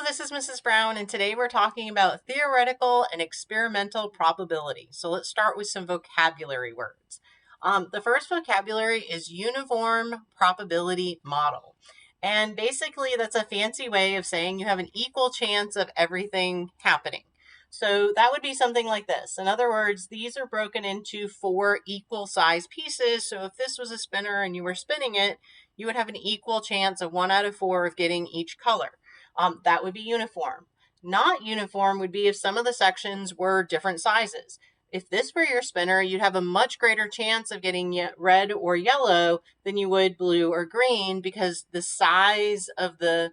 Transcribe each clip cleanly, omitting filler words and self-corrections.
this is Mrs. Brown, and today we're talking about theoretical and experimental probability. So let's start with some vocabulary words. The first vocabulary is uniform probability model. And basically, that's a fancy way of saying you have an equal chance of everything happening. So that would be something like this. In other words, these are broken into 4 equal size pieces. So if this was a spinner and you were spinning it, you would have an equal chance of 1 out of 4 of getting each color. That would be uniform. Not uniform would be if some of the sections were different sizes. If this were your spinner, you'd have a much greater chance of getting red or yellow than you would blue or green because the size of the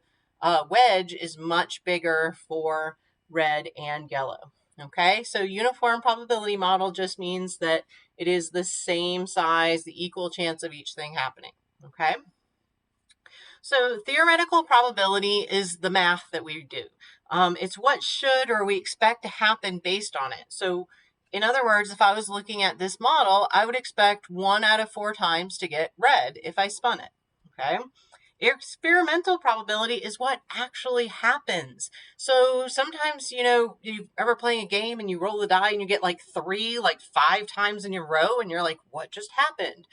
wedge is much bigger for red and yellow. Okay, so uniform probability model just means that it is the same size, the equal chance of each thing happening. Okay. So theoretical probability is the math that we do. It's what should or we expect to happen based on it. So in other words, if I was looking at this model, I would expect 1 out of 4 times to get red if I spun it. Okay. Experimental probability is what actually happens. So sometimes, you ever playing a game and you roll the die and you get like 5 times in a row and you're like, what just happened?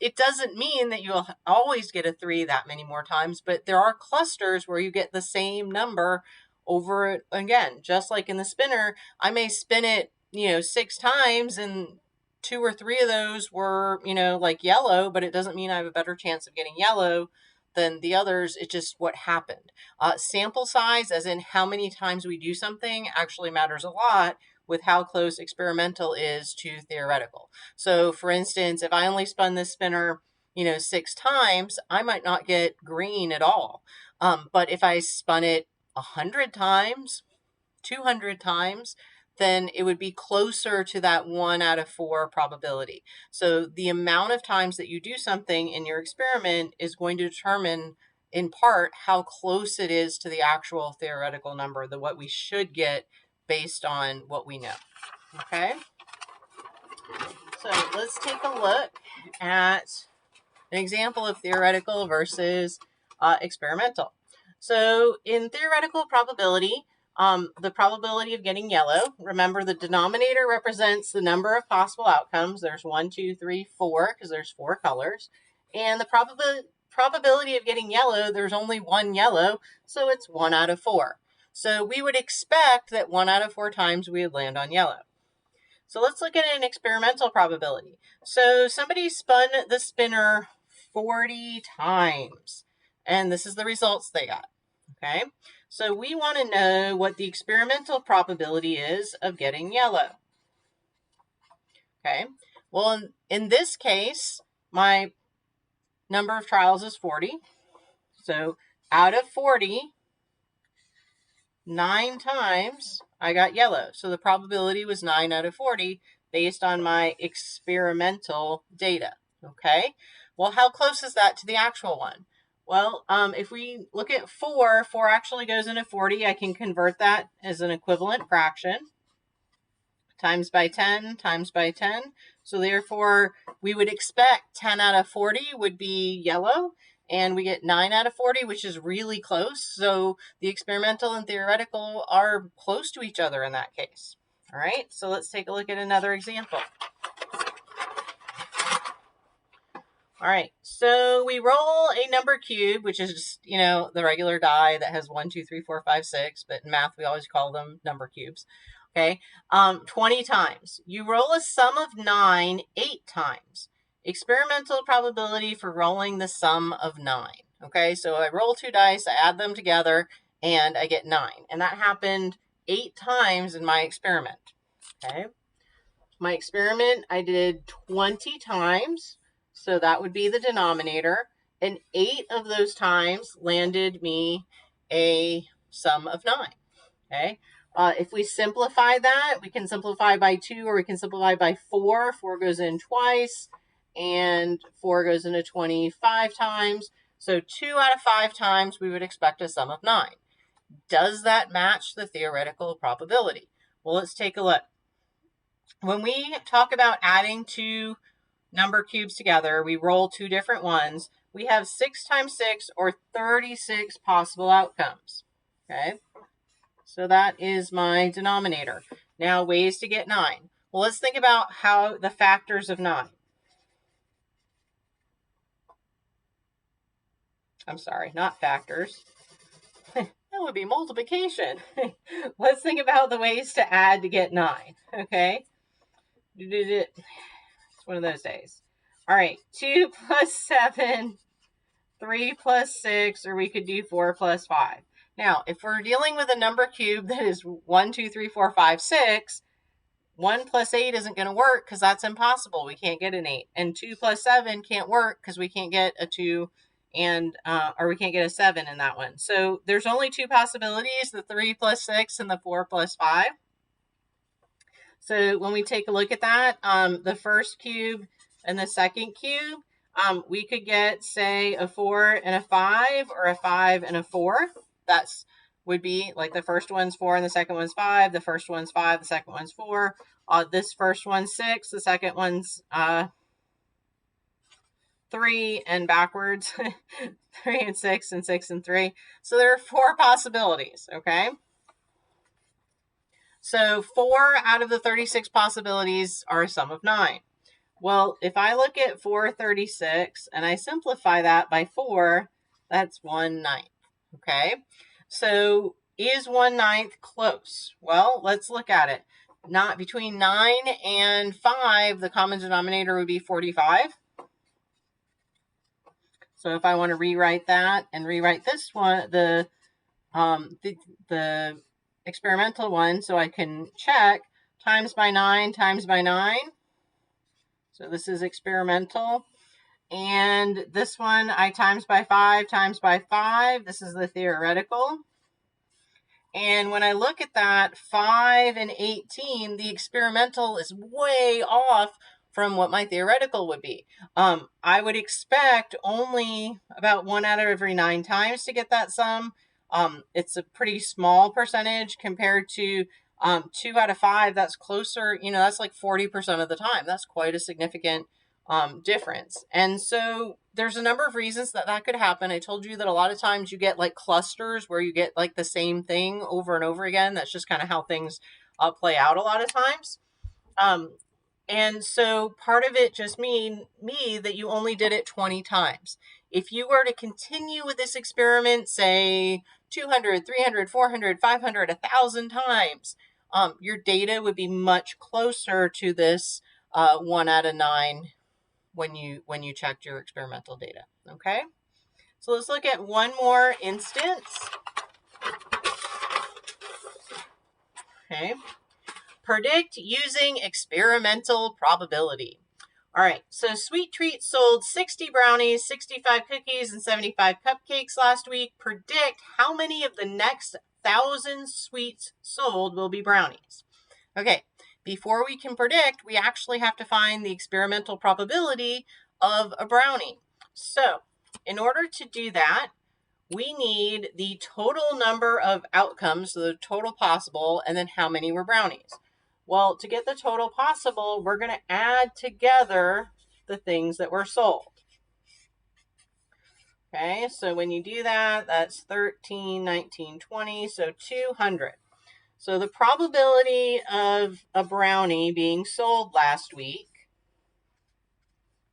It doesn't mean that you'll always get a 3 that many more times, but there are clusters where you get the same number over again. Just like in the spinner, I may spin it, 6 times and 2 or 3 of those were, like yellow, but it doesn't mean I have a better chance of getting yellow than the others. It's just what happened. Sample size, as in how many times we do something, actually matters a lot with how close experimental is to theoretical. So for instance, if I only spun this spinner, 6 times, I might not get green at all. But if I spun it 100 times, 200 times, then it would be closer to that 1 out of 4 probability. So the amount of times that you do something in your experiment is going to determine in part how close it is to the actual theoretical number, what we should get based on what we know. Okay, so let's take a look at an example of theoretical versus experimental. So in theoretical probability, the probability of getting yellow, remember the denominator represents the number of possible outcomes. There's 1, 2, 3, 4, because there's 4 colors. And the probability of getting yellow, there's only 1 yellow, so it's 1 out of 4. So we would expect that 1 out of 4 times we would land on yellow. So let's look at an experimental probability. So somebody spun the spinner 40 times, and this is the results they got. Okay, so we want to know what the experimental probability is of getting yellow. Okay, well, in this case, my number of trials is 40. So out of 40, 9 times I got yellow. So the probability was 9 out of 40 based on my experimental data. Okay, well, how close is that to the actual one? Well, if we look at 4 actually goes into 40. I can convert that as an equivalent fraction. Times by 10, times by 10. So therefore, we would expect 10 out of 40 would be yellow, and we get 9 out of 40, which is really close. So the experimental and theoretical are close to each other in that case. All right, so let's take a look at another example. All right, so we roll a number cube, which is just, the regular die that has 1, 2, 3, 4, 5, 6, but in math, we always call them number cubes. Okay, 20 times. You roll a sum of 9 8 times. Experimental probability for rolling the sum of 9. Okay, so I roll 2 dice, I add them together, and I get 9. And that happened 8 times in my experiment. Okay, my experiment I did 20 times. So that would be the denominator. And 8 of those times landed me a sum of 9. Okay. If we simplify that, we can simplify by 2 or we can simplify by 4. 4 goes in twice and 4 goes into 25 times. So 2 out of 5 times we would expect a sum of 9. Does that match the theoretical probability? Well, let's take a look. When we talk about adding 2 number cubes together, we roll 2 different ones. We have 6 times 6 or 36 possible outcomes. Okay. So that is my denominator. Now, ways to get 9. Well, let's think about how the factors of 9. I'm sorry, not factors. That would be multiplication. Let's think about the ways to add to get 9, okay? It's one of those days. All right, 2 plus 7, 3 plus 6, or we could do 4 plus 5. Now, if we're dealing with a number cube that is 1, 2, 3, 4, 5, 6, 1 plus 8 isn't going to work because that's impossible. We can't get an 8. And 2 plus 7 can't work because we can't get a 2 and or we can't get a 7 in that one. So there's only 2 possibilities, the 3 plus 6 and the 4 plus 5. So when we take a look at that, the first cube and the second cube, we could get, say, a 4 and a 5, or a 5 and a 4. That's would be like the first one's 4 and the second one's 5. The first one's 5, the second one's 4. This first one's 6, the second one's 3, and backwards 3 and 6 and 6 and 3. So there are 4 possibilities, okay? So 4 out of the 36 possibilities are a sum of 9. Well, if I look at 436 and I simplify that by 4, that's 1/9. Okay, so is 1/9 close? Well, let's look at it. Not between 9 and 5, the common denominator would be 45. So if I want to rewrite that and rewrite this one, the experimental one, so I can check times by 9 times by 9. So this is experimental. And this one I times by 5 times by 5. This is the theoretical. And when I look at that, 5 and 18, the experimental is way off from what my theoretical would be. I would expect only about 1 out of every 9 times to get that sum. It's a pretty small percentage compared to 2 out of 5. That's closer, that's like 40% of the time. That's quite a significant difference. And so there's a number of reasons that could happen. I told you that a lot of times you get like clusters where you get like the same thing over and over again. That's just kind of how things play out a lot of times. And so part of it just mean that you only did it 20 times. If you were to continue with this experiment, say 200, 300, 400, 500, 1,000 times, your data would be much closer to this 1 out of 9 when you checked your experimental data. Okay, so let's look at one more instance. Okay, predict using experimental probability. All right, so Sweet Treat sold 60 brownies, 65 cookies, and 75 cupcakes last week. Predict how many of the next 1,000 sweets sold will be brownies. Okay, before we can predict, we actually have to find the experimental probability of a brownie. So in order to do that, we need the total number of outcomes, so the total possible, and then how many were brownies. Well, to get the total possible, we're going to add together the things that were sold. Okay, so when you do that, that's 13, 19, 20, so 200. So the probability of a brownie being sold last week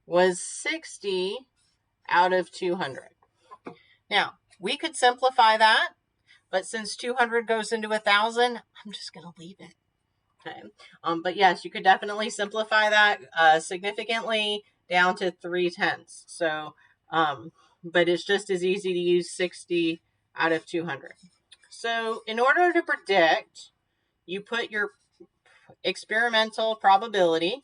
was 60 out of 200. Now, we could simplify that, but since 200 goes into 1,000, I'm just going to leave it. Okay. But yes, you could definitely simplify that significantly down to 3/10. So, but it's just as easy to use 60 out of 200. So in order to predict, you put your experimental probability,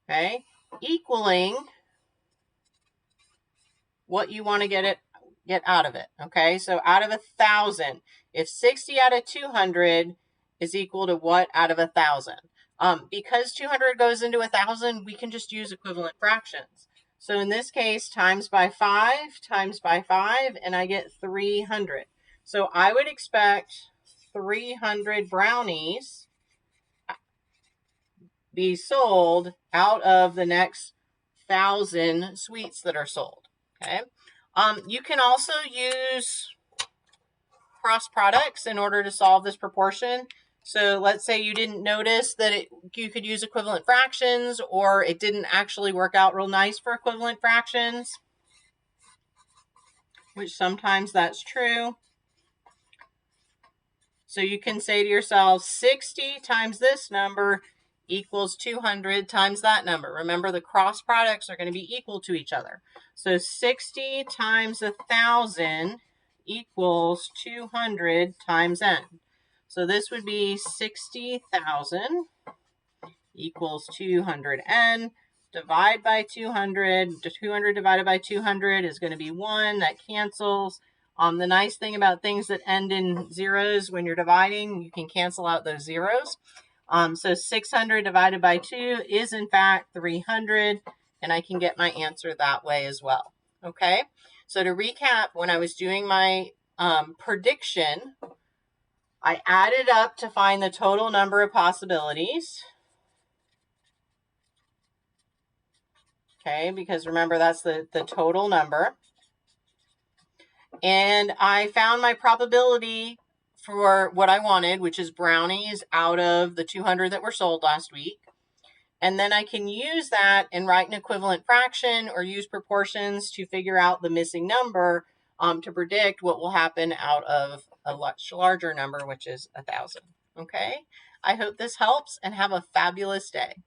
okay, equaling what you want to get out of it. Okay, so out of 1,000, if 60 out of 200 is equal to what out of 1,000? Because 200 goes into 1,000, we can just use equivalent fractions. So in this case, times by 5, and I get 300. So I would expect 300 brownies be sold out of the next 1,000 sweets that are sold. Okay. You can also use cross products in order to solve this proportion. So let's say you didn't notice that you could use equivalent fractions, or it didn't actually work out real nice for equivalent fractions, which sometimes that's true. So you can say to yourself, 60 times this number equals 200 times that number. Remember, the cross products are going to be equal to each other. So 60 times 1,000 equals 200 times n. So this would be 60,000 equals 200n. Divide by 200. 200 divided by 200 is going to be 1. That cancels. The nice thing about things that end in zeros, when you're dividing, you can cancel out those zeros. So 600 divided by 2 is in fact 300, and I can get my answer that way as well. Okay, so to recap, when I was doing my prediction, I added up to find the total number of possibilities. Okay, because remember, that's the total number. And I found my probability for what I wanted, which is brownies out of the 200 that were sold last week. And then I can use that and write an equivalent fraction or use proportions to figure out the missing number to predict what will happen out of a much larger number, which is 1,000. Okay, I hope this helps, and have a fabulous day.